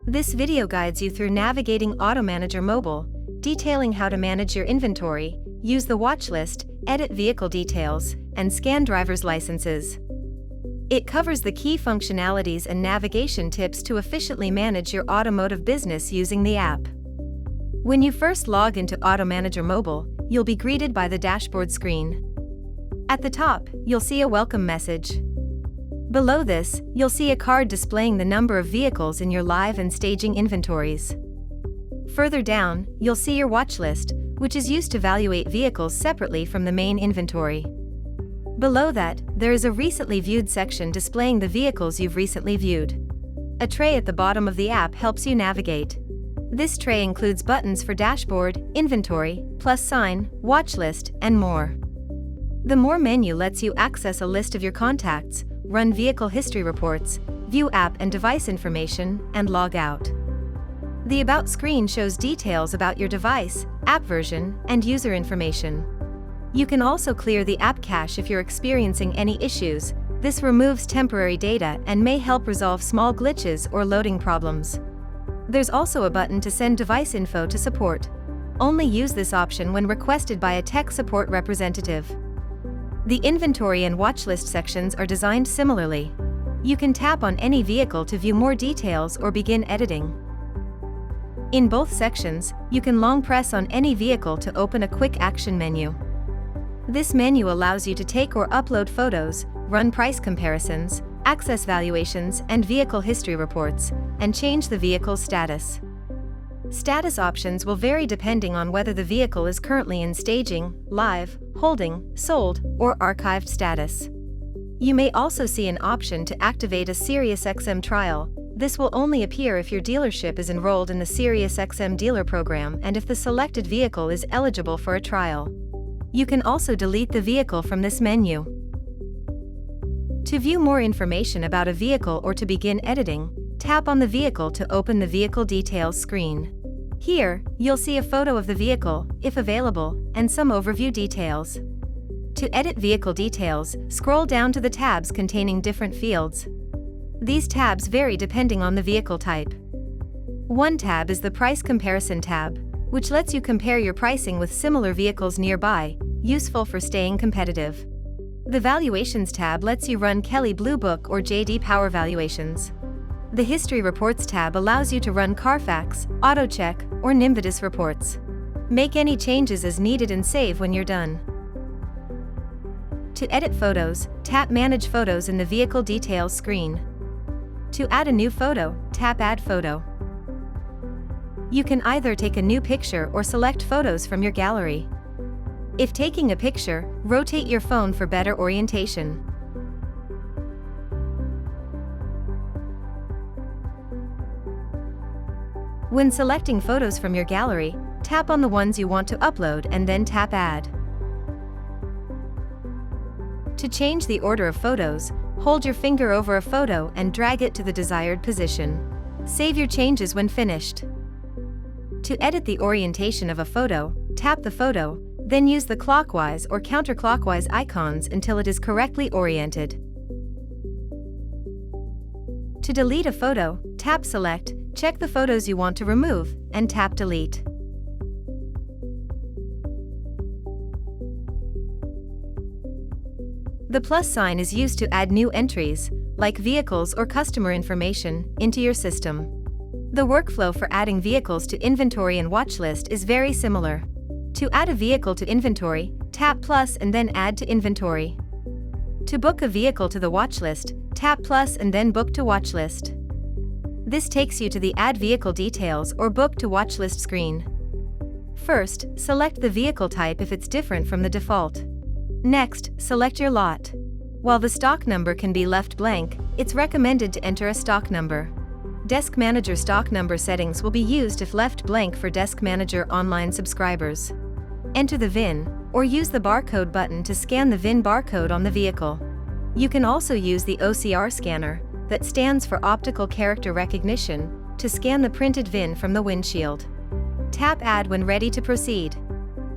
This video guides you through navigating AutoManager Mobile, detailing how to manage your inventory, use the watch list, edit vehicle details, and scan driver's licenses. It covers the key functionalities and navigation tips to efficiently manage your automotive business using the app. When you first log into AutoManager Mobile, you'll be greeted by the dashboard screen. At the top, you'll see a welcome message. Below this, you'll see a card displaying the number of vehicles in your live and staging inventories. Further down, you'll see your watch list, which is used to valuate vehicles separately from the main inventory. Below that, there is a recently viewed section displaying the vehicles you've recently viewed. A tray at the bottom of the app helps you navigate. This tray includes buttons for dashboard, inventory, plus sign, watch list, and more. The More menu lets you access a list of your contacts, run vehicle history reports, view app and device information, and log out. The About screen shows details about your device, app version, and user information. You can also clear the app cache if you're experiencing any issues. This removes temporary data and may help resolve small glitches or loading problems. There's also a button to send device info to support. Only use this option when requested by a tech support representative. The inventory and watchlist sections are designed similarly. You can tap on any vehicle to view more details or begin editing. In both sections, you can long press on any vehicle to open a quick action menu. This menu allows you to take or upload photos, run price comparisons, access valuations and vehicle history reports, and change the vehicle's status. Status options will vary depending on whether the vehicle is currently in staging, live, holding, sold, or archived status. You may also see an option to activate a SiriusXM trial. This will only appear if your dealership is enrolled in the SiriusXM dealer program and if the selected vehicle is eligible for a trial. You can also delete the vehicle from this menu. To view more information about a vehicle or to begin editing, tap on the vehicle to open the vehicle details screen. Here, you'll see a photo of the vehicle, if available, and some overview details. To edit vehicle details, scroll down to the tabs containing different fields. These tabs vary depending on the vehicle type. One tab is the Price Comparison tab, which lets you compare your pricing with similar vehicles nearby, useful for staying competitive. The Valuations tab lets you run Kelley Blue Book or J.D. Power valuations. The History Reports tab allows you to run Carfax, AutoCheck, or Nimbus reports. Make any changes as needed and save when you're done. To edit photos, tap Manage Photos in the Vehicle Details screen. To add a new photo, tap Add Photo. You can either take a new picture or select photos from your gallery. If taking a picture, rotate your phone for better orientation. When selecting photos from your gallery, tap on the ones you want to upload and then tap Add. To change the order of photos, hold your finger over a photo and drag it to the desired position. Save your changes when finished. To edit the orientation of a photo, tap the photo, then use the clockwise or counterclockwise icons until it is correctly oriented. To delete a photo, tap Select, check the photos you want to remove, and tap Delete. The plus sign is used to add new entries, like vehicles or customer information, into your system. The workflow for adding vehicles to inventory and watch list is very similar. To add a vehicle to inventory, tap plus and then Add to Inventory. To book a vehicle to the watch list, tap plus and then Book to Watch List. This takes you to the Add Vehicle Details or Book to Watch List screen. First, select the vehicle type if it's different from the default. Next, select your lot. While the stock number can be left blank, it's recommended to enter a stock number. DeskManager stock number settings will be used if left blank for DeskManager online subscribers. Enter the VIN, or use the barcode button to scan the VIN barcode on the vehicle. You can also use the OCR scanner, that stands for Optical Character Recognition, to scan the printed VIN from the windshield. Tap Add when ready to proceed.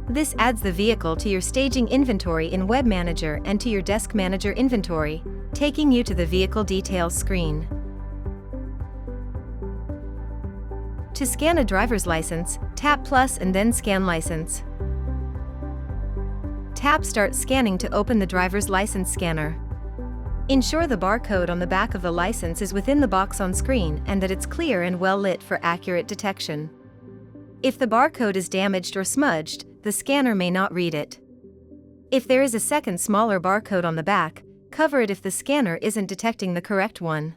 This adds the vehicle to your staging inventory in WebManager and to your DeskManager inventory, taking you to the Vehicle Details screen. To scan a driver's license, tap Plus and then Scan License. Tap Start Scanning to open the driver's license scanner. Ensure the barcode on the back of the license is within the box on screen and that it's clear and well lit for accurate detection. If the barcode is damaged or smudged, the scanner may not read it. If there is a second smaller barcode on the back, cover it if the scanner isn't detecting the correct one.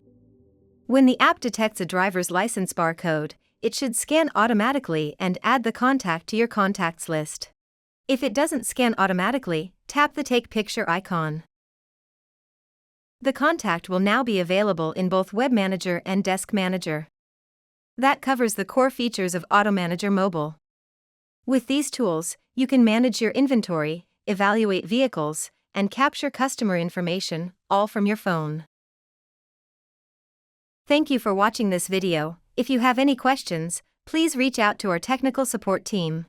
When the app detects a driver's license barcode, it should scan automatically and add the contact to your contacts list. If it doesn't scan automatically, tap the Take Picture icon. The contact will now be available in both WebManager and DeskManager. That covers the core features of AutoManager Mobile. With these tools, you can manage your inventory, evaluate vehicles, and capture customer information, all from your phone. Thank you for watching this video. If you have any questions, please reach out to our technical support team.